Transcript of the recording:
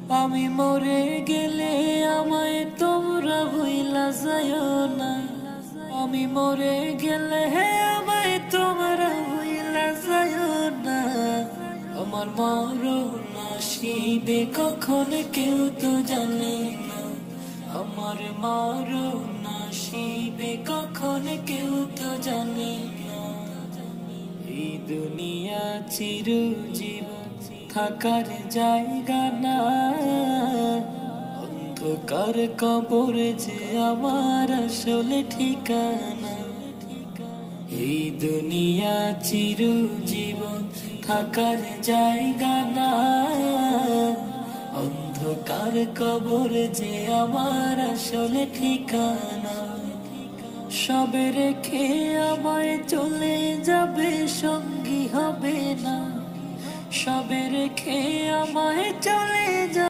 আমি মরে গেলে আমায় তোমরা ভুইলা যাইও না। আমি মরে গেলে আমায় তোমরা ভুইলা যাইও না। আমার মরণ আসিবে কখন কেউ তো জানে না। আমার মরণ আসিবে কখন কেউ তো জানে না। এই দুনিয়া চিরজীবন থাকার জায়গা না। অন্ধকার কবর যে আমার আসলে ঠিকানা। এই দুনিয়া চিরজীবন থাকার জায়গা না। অন্ধকার কবর যে আমার আসলে ঠিকানা। সবে রেখে আমায় চলে যাবে, সঙ্গী হবে না। সবে রেখে আমায় চলে যাবে।